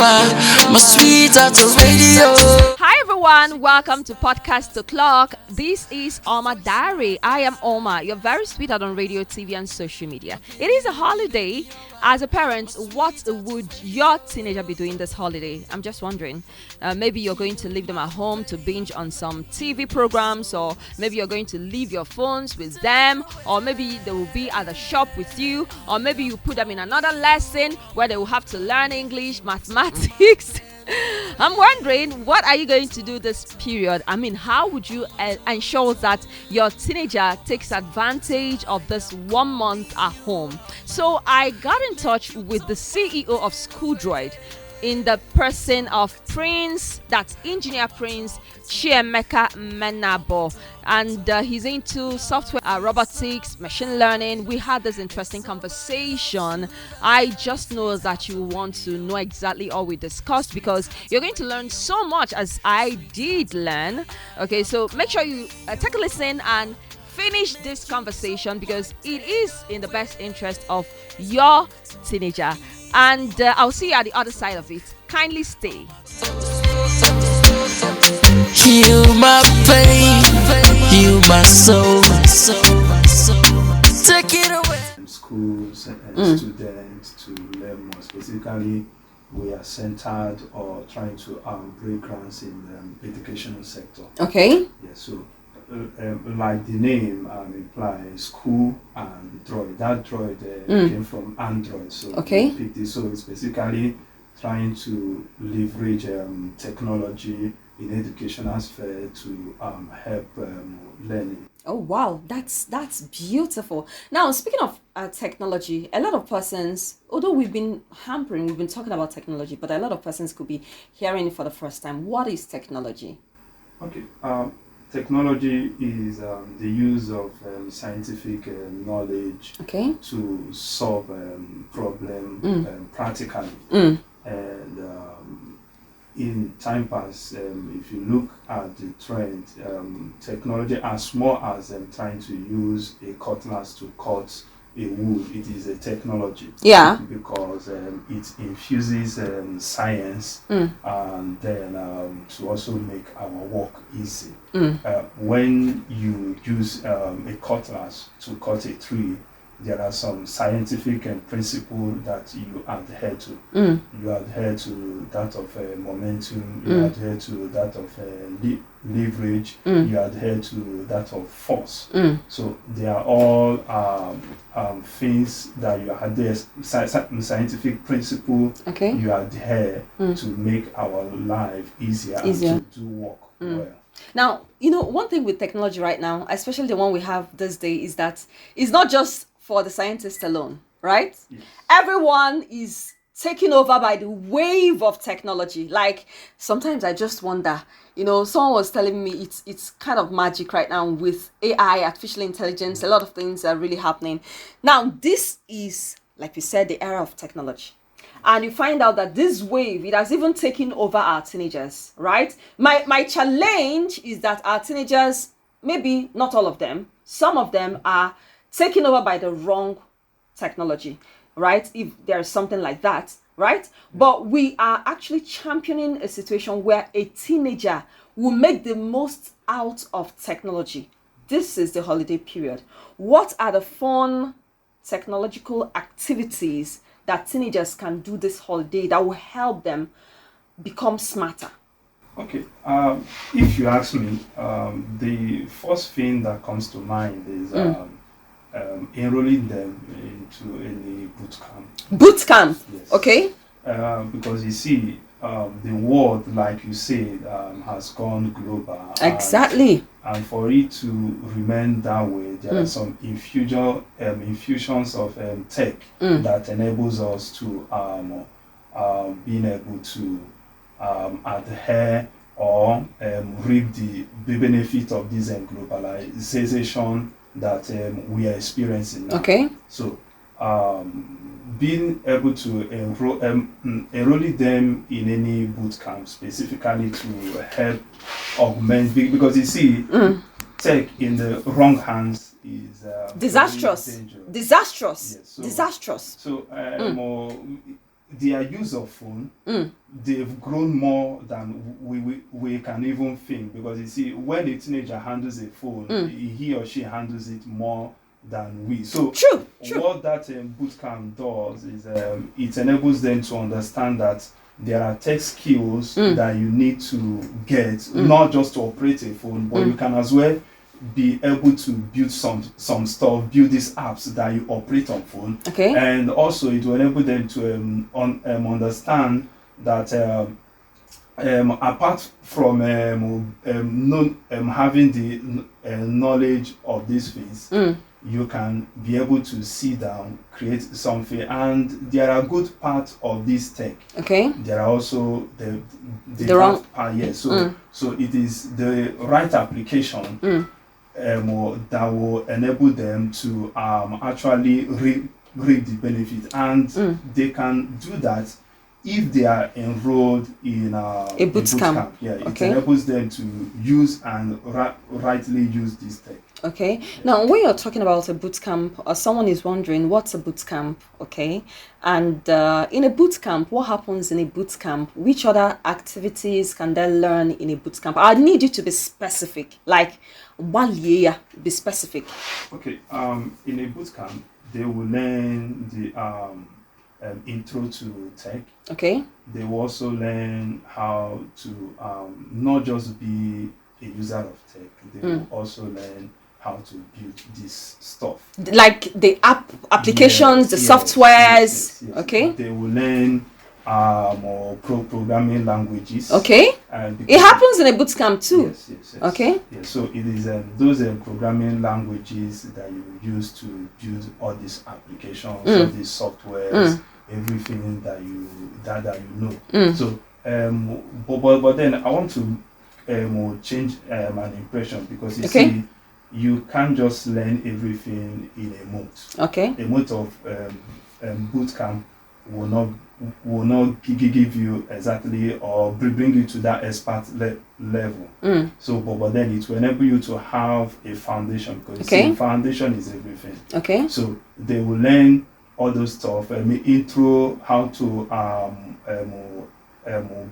my sweetheart radio. Hi everyone, welcome to Podcast O'Clock. This is Oma Diary. I am Oma, your very sweetheart on radio, TV, and social media. It is a holiday. As a parent, what would your teenager be doing this holiday? I'm just wondering. Maybe you're going to leave them at home to binge on some TV programs, or maybe you're going to leave your phones with them, or maybe they will be at the shop with you, or maybe you put them in another lesson where they will have to learn English, mathematics. I'm wondering, what are you going to do this period? I mean, how would you ensure that your teenager takes advantage of this 1 month at home? So I got in touch with the CEO of School Droid, in the person of Prince, that's Engineer Prince Chiemeka Menabo, and he's into software, robotics, machine learning. We had this interesting conversation. I just know that you want to know exactly all we discussed, because you're going to learn so much, as I did learn. Okay, so make sure you take a listen and finish this conversation, because it is in the best interest of your teenager. And I'll see you at the other side of it. Kindly stay. Heal my pain, heal my soul. Take it away. Schools and students to learn more. Specifically, we are centered or trying to break grounds in the educational sector. Okay. Yeah, so like the name implies, school and droid. That droid came from Android. So okay. So it's basically trying to leverage technology in educational sphere to help learning. Oh wow, that's beautiful. Now, speaking of technology, a lot of persons, although we've been talking about technology, but a lot of persons could be hearing it for the first time. What is technology? Okay. Technology is the use of scientific knowledge to solve problem practically. And in time past, if you look at the trend, technology, as small as trying to use a cutlass to cut a wood, it is a technology. Yeah. Because it infuses science and then to also make our work easy. When you use a cutlass to cut a tree, there are some scientific principles that you adhere to. You adhere to that of momentum, you adhere to that of leverage, you adhere to that of force. So they are all things that you adhere, scientific principle you adhere to make our life easier. And to do work well. Now, one thing with technology right now, especially the one we have this day, is that it's not just for the scientists alone, right? Yes. Everyone is taken over by the wave of technology. Like, sometimes I just wonder, someone was telling me it's kind of magic right now with AI, artificial intelligence. A lot of things are really happening. Now, this is, like we said, the era of technology. And you find out that this wave, it has even taken over our teenagers, right? My challenge is that our teenagers, maybe not all of them, some of them are taken over by the wrong technology, right? If there's something like that, right? But we are actually championing a situation where a teenager will make the most out of technology. This is the holiday period. What are the fun technological activities that teenagers can do this holiday that will help them become smarter? Okay, if you ask me, the first thing that comes to mind is enrolling them into any boot camp. Boot camp? Yes. Okay. Because you see, the world, like you said, has gone global. Exactly. And for it to remain that way, there are some infusions of tech that enables us to being able to adhere or reap the benefit of this globalization that we are experiencing now. Okay. So being able to enrolling them in any boot camp specifically to help augment, because you see, tech in the wrong hands is disastrous. Yes, so, Disastrous. So their use of phone, they've grown more than we can even think. Because you see, when a teenager handles a phone, he or she handles it more than we. So True. what that bootcamp does is it enables them to understand that there are tech skills that you need to get, not just to operate a phone, but you can as well be able to build some stuff, build these apps that you operate on phone. Okay. And also it will enable them to understand that apart from having the knowledge of these things, you can be able to sit down, create something, and there are good parts of this tech. Okay. There are also the wrong part. Yes. So it is the right application that will enable them to actually reap the benefit, and they can do that if they are enrolled in a boot camp. Yeah, it enables them to use and rightly use this tech. Okay. Yeah. Now, when you're talking about a boot camp, someone is wondering what's a boot camp. Okay. And in a boot camp, what happens in a boot camp? Which other activities can they learn in a boot camp? I need you to be specific. Like 1 year, be specific. Okay. In a boot camp, they will learn the intro to tech. Okay. They will also learn how to not just be a user of tech. They will also learn how to build this stuff, like the applications, the softwares. Yes. Okay. They will learn more programming languages. Okay. It happens in a boot camp too. Yes. Okay. Yeah, so it is those programming languages that you use to build all these applications, all these softwares, everything that you know. So but then I want to change an impression, because you see, you can't just learn everything in a month. Okay. A month of boot camp will not give you exactly, or bring you to that expert level. So, but then it will enable you to have a foundation, because you see, foundation is everything. Okay. So they will learn all those stuff. Intro, how to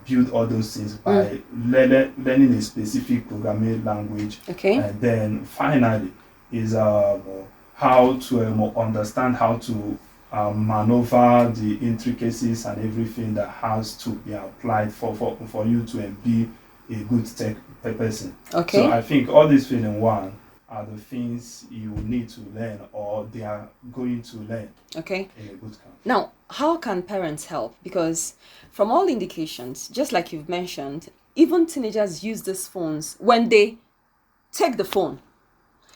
build all those things by learning a specific programming language. Okay. And then finally is how to understand how to maneuver the intricacies and everything that has to be applied for you to be a good tech person. Okay. So I think all these things in one are the things you need to learn, or they are going to learn. Okay. In a boot camp. Now, how can parents help? Because from all indications, just like you've mentioned, even teenagers use these phones when they take the phone.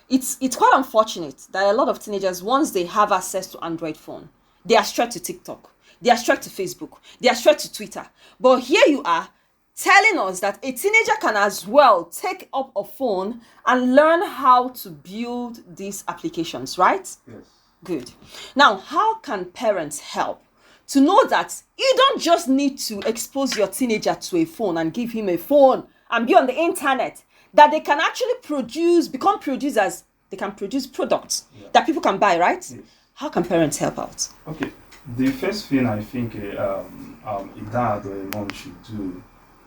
It's quite unfortunate that a lot of teenagers, once they have access to Android phone, they are straight to TikTok, they are straight to Facebook, they are straight to Twitter. But here you are telling us that a teenager can as well take up a phone and learn how to build these applications, right? Yes. Good. Now, how can parents help to know that you don't just need to expose your teenager to a phone and give him a phone and be on the internet, that they can actually become producers, they can produce products that people can buy, right? Yes. How can parents help out? Okay. The first thing I think a dad or a mom should do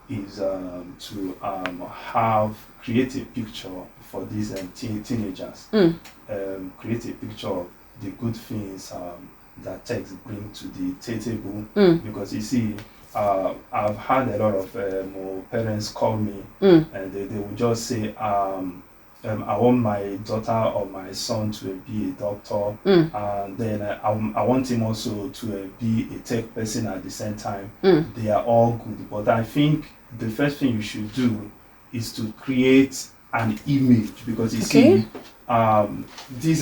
is to create a picture for these teenagers. Create a picture of the good things that tech bring to the table. Because you see, I've had a lot of parents call me and they will just say, I want my daughter or my son to be a doctor, and then I want him also to be a tech person at the same time. They are all good, but I think the first thing you should do is to create an image, because you see, these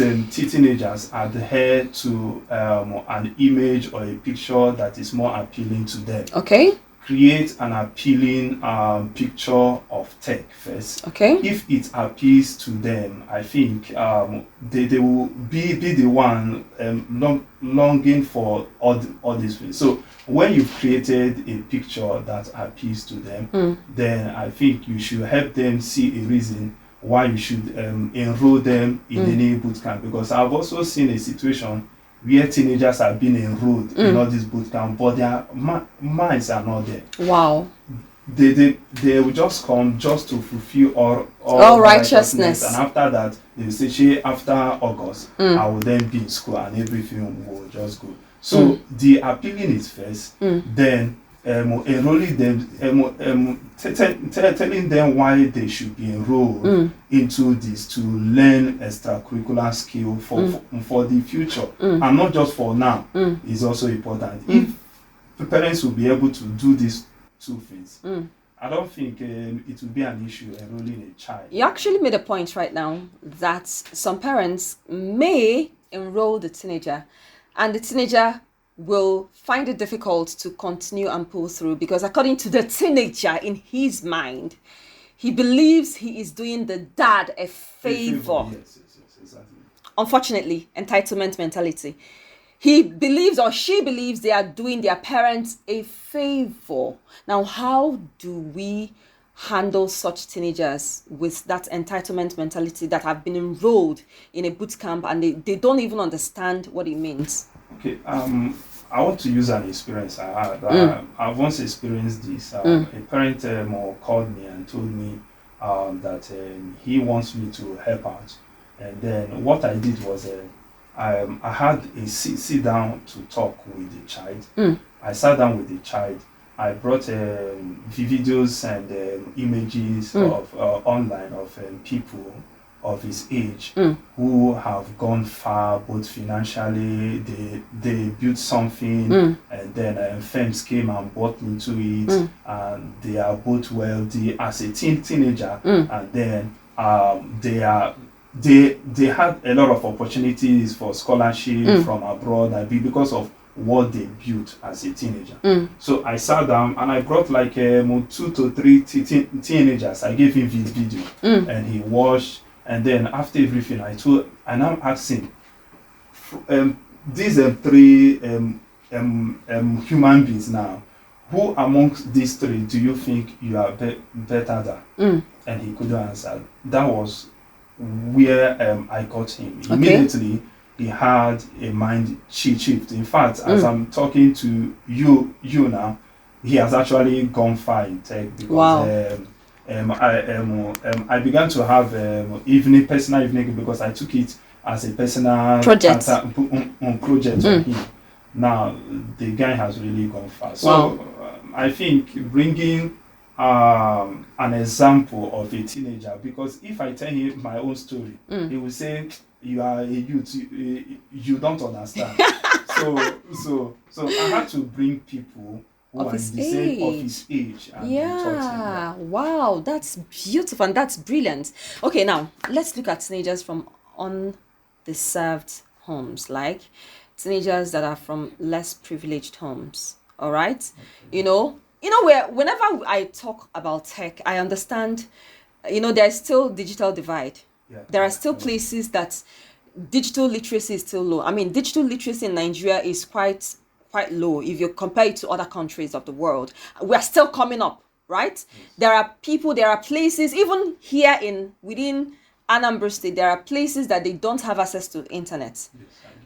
teenagers adhere to an image or a picture that is more appealing to them. Okay. Create an appealing picture of tech first. Okay. If it appeals to them, I think they will be the one longing for all these things. So when you've created a picture that appeals to them, then I think you should help them see a reason why you should enroll them in any boot camp. Because I've also seen a situation where teenagers are being enrolled in all this boot camp, but their minds are not there. Wow. They will just come just to fulfill all righteousness. And after that, they will say, "She, after August, I will then be in school and everything will just go." So the appealing is first, then enrolling them, telling them why they should be enrolled into this to learn extracurricular skill for the future, and not just for now, is also important. If the parents will be able to do these two things, I don't think it will be an issue enrolling a child. You actually made a point right now that some parents may enroll the teenager, and the teenager will find it difficult to continue and pull through, because according to the teenager, in his mind, he believes he is doing the dad a favor. Yes, exactly. Unfortunately, entitlement mentality. He believes, or she believes, they are doing their parents a favor. Now, how do we handle such teenagers with that entitlement mentality that have been enrolled in a boot camp and they don't even understand what it means? Okay, I want to use an experience I had. I've once experienced this. A parent called me and told me that he wants me to help out. And then what I did was I had a sit down to talk with the child. I sat down with the child. I brought videos and images of online of people of his age who have gone far, both financially. They built something, and then firms came and bought into it, and they are both wealthy as a teenager, and then they had a lot of opportunities for scholarship from abroad because of what they built as a teenager. So I sat down and I brought like 2 to 3 teenagers. I gave him this video and he watched. And then after everything, I now asked him, these 3 human beings now, who amongst these 3 do you think you are better than? And he couldn't answer. That was where I got him. Okay. Immediately, he had a mind shift. In fact, as I'm talking to you now, he has actually gone far in tech because wow. I began to have personal evening because I took it as a personal project project for him. Now the guy has really gone far. So I think bringing an example of a teenager, because if I tell him my own story, he will say, "You are a youth, you don't understand." so I had to bring people of his age. And wow, that's beautiful and that's brilliant. Okay, now let's look at teenagers from undeserved homes, like teenagers that are from less privileged homes. All right, okay. Whenever I talk about tech, I understand. There's still digital divide. There are still places that digital literacy is still low. I mean, digital literacy in Nigeria is quite low if you compare it to other countries of the world. We're still coming up, right? Yes. There are places, even here within Anambra State, there are places that they don't have access to internet. Yes,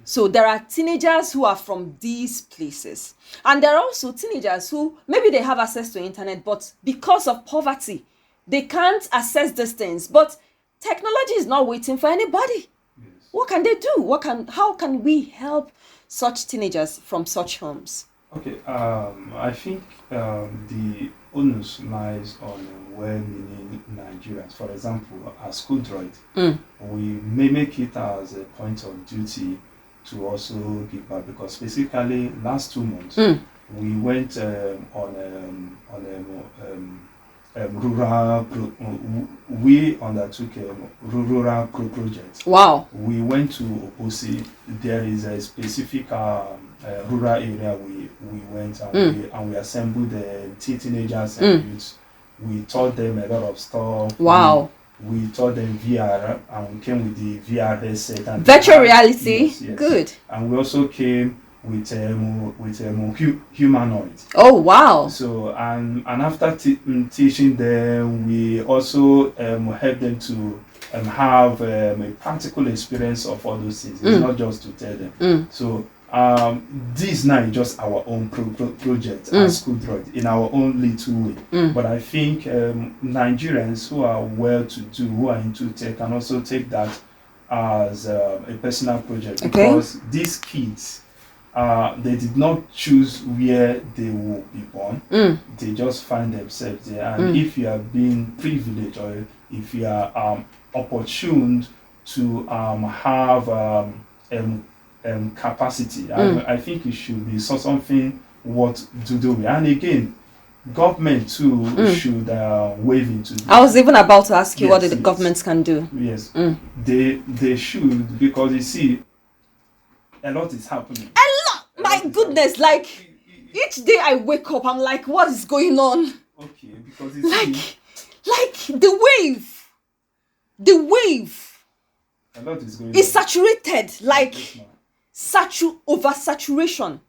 so there are teenagers who are from these places. And there are also teenagers who, maybe they have access to internet, but because of poverty, they can't access these things. But technology is not waiting for anybody. Yes. What can they do? How can we help such teenagers from such homes? Okay, I think the onus lies on well-meaning Nigerians. For example, as school droid, we may make it as a point of duty to also give back, because specifically last 2 months we went we undertook a rural project. Wow. We went to Oposi. There is a specific rural area we went and we assembled the teenagers and youths. We taught them a lot of stuff. Wow. We taught them VR and we came with the VR headset and virtual reality. Yes. Good. And we also came with humanoid. Oh wow! So and after teaching them, we also help them to have a practical experience of all those things. It's not just to tell them. So this now is just our own project as School Droid in our own little way. But I think Nigerians who are well-to-do, who are into tech, can also take that as a personal project, because these kids, they did not choose where they will be born. They just find themselves there. And if you have been privileged, or if you are opportuned to have capacity, I think it should be something what to do with. And again, government too should wave into this. I was even about to ask you what the governments can do. Yes, they should, because you see, a lot is happening. My goodness, like each day I wake up, I'm like, what is going on? Okay, because it's like the wave. A lot is going on. It's saturated, like oversaturation.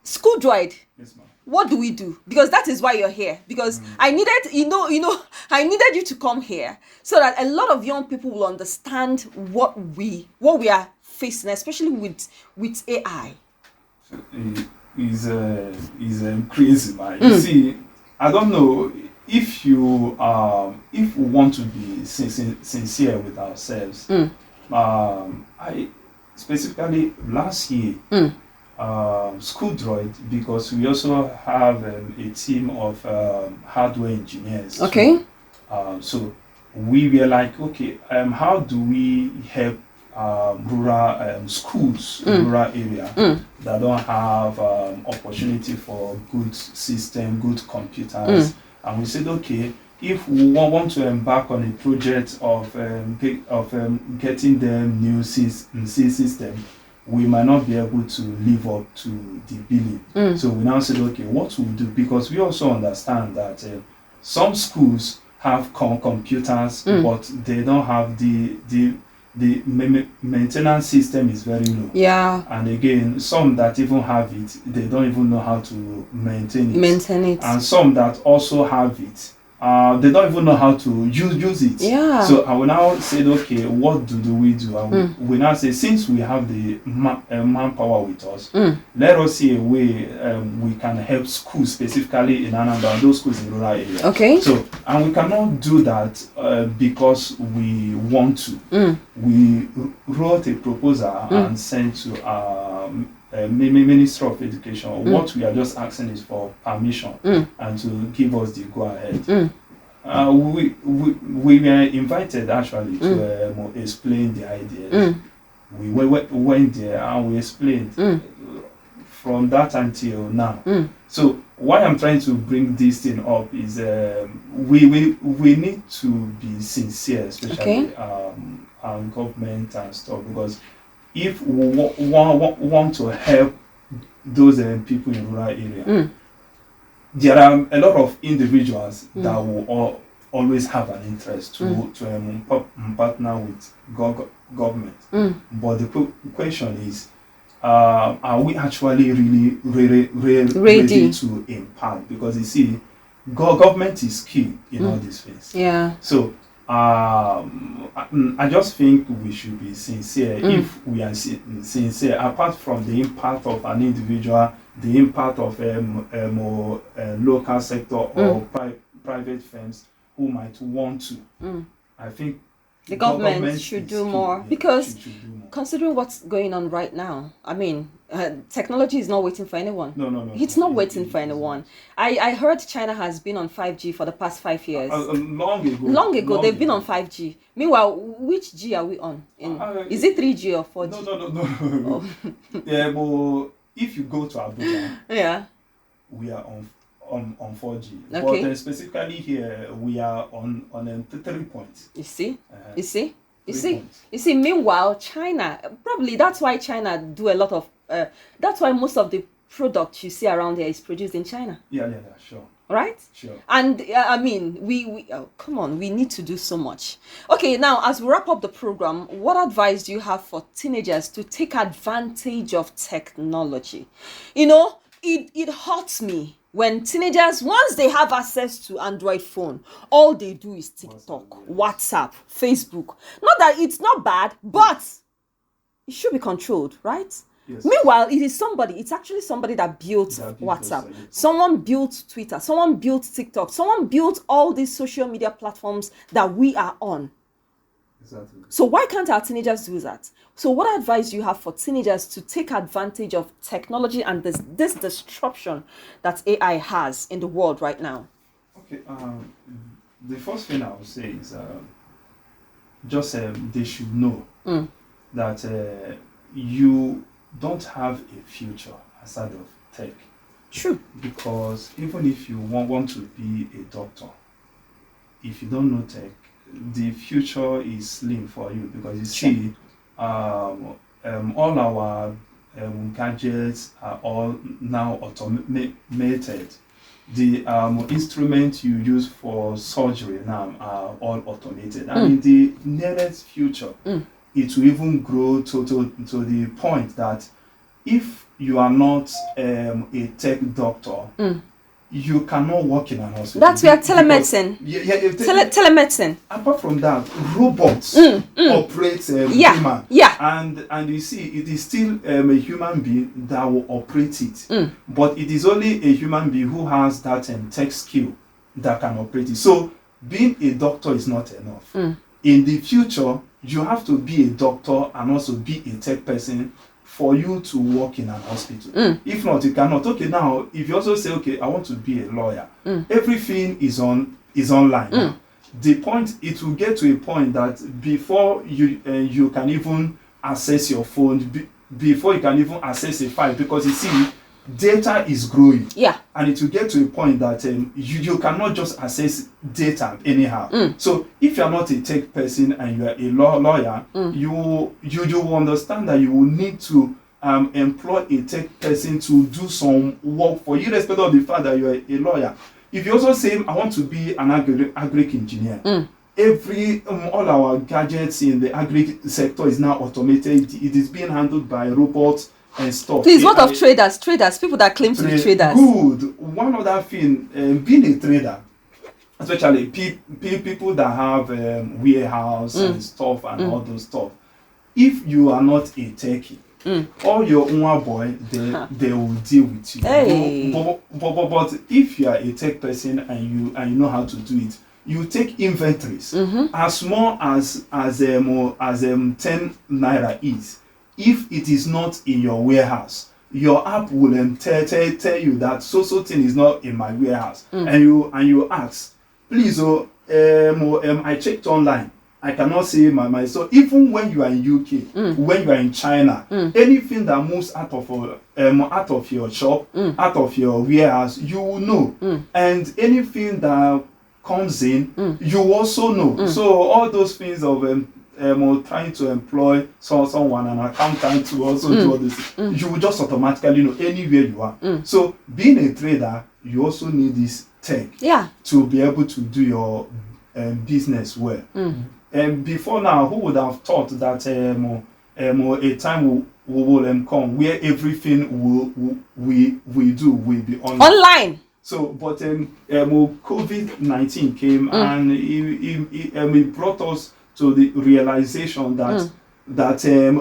School Droid. Yes, ma'am. What do we do? Because that is why you're here. Because I needed, I needed you to come here so that a lot of young people will understand what we are facing, especially with AI. Is crazy, man. You see, I don't know if you if we want to be sincere with ourselves. I specifically last year. School Droid, because we also have a team of hardware engineers. Okay. So we were like, okay, how do we help rural schools, rural area that don't have opportunity for good system, good computers? And we said, okay, if we want to embark on a project of getting them new system, we might not be able to live up to the billing. So we now said, okay, what we do? Because we also understand that some schools have computers, but they don't have the maintenance system is very low. Yeah. And again, some that even have it, they don't even know how to maintain it. And some that also have it, they don't even know how to use it. Yeah. So I will now say, okay, what do we do? And we now say, since we have the manpower with us, let us see a way we can help schools, specifically in Anambra, those schools in rural areas. Okay. So, and we cannot do that because we want to. We wrote a proposal and sent to Ministry of Education. What we are just asking is for permission and to give us the go ahead. We were invited actually to explain the ideas. We went there and we explained from that until now. So why I'm trying to bring this thing up is we need to be sincere, especially government and stuff, because if we want to help those people in rural area, there are a lot of individuals that will always have an interest to partner with government. But the question is, are we actually really ready to impact? Because you see, government is key in all these things. Yeah. So I just think we should be sincere. If we are sincere, apart from the impact of an individual, the impact of local sector or private firms who might want to, I think the government should do more, because considering what's going on right now, I mean, technology is not waiting for anyone. No. It's not waiting for anyone. I heard China has been on 5G for the past 5 years. Long ago, they've been on 5G. Meanwhile, which G are we on? Is it 3G or 4G? No. Oh. Yeah, but if you go to Abuja, we are on 4G. Okay. But specifically here, we are on 3 points. You see? Meanwhile, China, probably that's why China do a lot of, that's why most of the product you see around here is produced in China. Yeah, sure. Right? Sure. And I mean, we come on, we need to do so much. Okay, now as we wrap up the program, what advice do you have for teenagers to take advantage of technology? You know, it hurts me when teenagers, once they have access to Android phone, all they do is TikTok, WhatsApp, Facebook. Not that it's not bad, but it should be controlled, right? Yes. Meanwhile, it's actually somebody that built WhatsApp. Someone built Twitter. Someone built TikTok. Someone built all these social media platforms that we are on. Exactly. So why can't our teenagers do that? So what advice do you have for teenagers to take advantage of technology and this disruption that AI has in the world right now? Okay. The first thing I would say is just they should know that you don't have a future aside of tech. True. Because even if you want to be a doctor, if you don't know tech, the future is slim for you, because you see all our gadgets are all now automated. The instruments you use for surgery now are all automated. And in the nearest future, it will even grow to the point that if you are not a tech doctor, you cannot work in an hospital. That's where telemedicine. Telemedicine. Apart from that, robots operate human. Yeah. And you see, it is still a human being that will operate it. But it is only a human being who has that tech skill that can operate it. So being a doctor is not enough. In the future, you have to be a doctor and also be a tech person for you to work in an hospital. If not, you cannot. Okay, now if you also say, okay, I want to be a lawyer, everything is online now. The point, it will get to a point that before you can even access your phone, before you can even access a file, because you see, data is growing. Yeah. And it will get to a point that you cannot just access data anyhow. So if you are not a tech person and you are a lawyer, you will understand that you will need to employ a tech person to do some work for you, irrespective of the fact that you are a lawyer. If you also say, I want to be an agric engineer, all our gadgets in the agri sector is now automated. It is being handled by robots and stuff. Please, what of traders? Traders, people that claim to be traders. Good. One other thing, being a trader, especially people that have warehouse and stuff and all those stuff. If you are not a techie, all your own boy, they will deal with you. Hey. But if you are a tech person and you know how to do it, you take inventories as small as 10 naira is. If it is not in your warehouse, your app will tell you that so thing is not in my warehouse, and you ask, please, I checked online. I cannot see my. So even when you are in UK, when you are in China, anything that moves out of your shop, out of your warehouse, you will know, and anything that comes in, you also know. So all those things of trying to employ someone, an accountant to also do all this, you will just automatically know anywhere you are. So being a trader, you also need this tech to be able to do your business well. And before now, who would have thought that a time will come where everything we do will be online. So, but COVID-19 came and it brought us to the realization that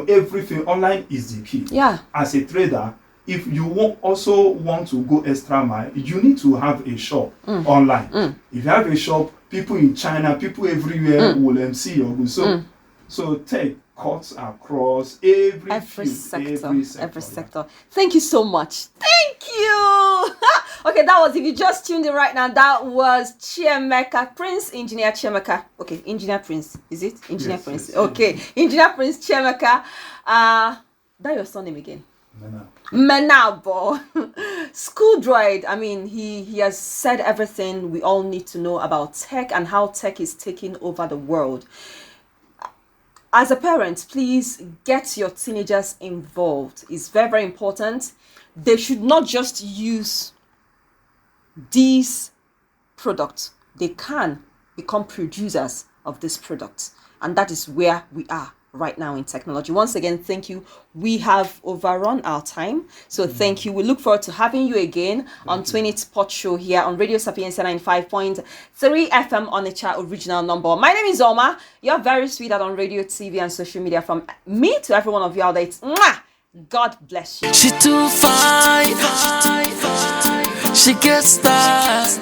everything online is the key. Yeah. As a trader, if you also want to go extra mile, you need to have a shop online. If you have a shop, people in China, people everywhere will see your goods. So tech cuts across every sector. Thank you so much. Thank you. Okay, that was, if you just tuned in right now, that was Chiemeka, Prince Engineer Chiemeka. Okay, Engineer Prince, is it? Engineer Prince. Yes. Okay, Engineer Prince Chiemeka. That your surname again? Menabo. School droid. I mean, he has said everything we all need to know about tech and how tech is taking over the world. As a parent, please get your teenagers involved. It's very, very important. They should not just use these products. They can become producers of this product. And that is where we are right now in technology. Once again, thank you. We have overrun our time, so thank you. We look forward to having you again on 20th Pot Show here on Radio Sapienza 95.3 FM on the chat original number. My name is Oma. You're very sweet on radio, TV, and social media. From me to every one of you out there, it's mwah! God bless you. She too fine. She gets style.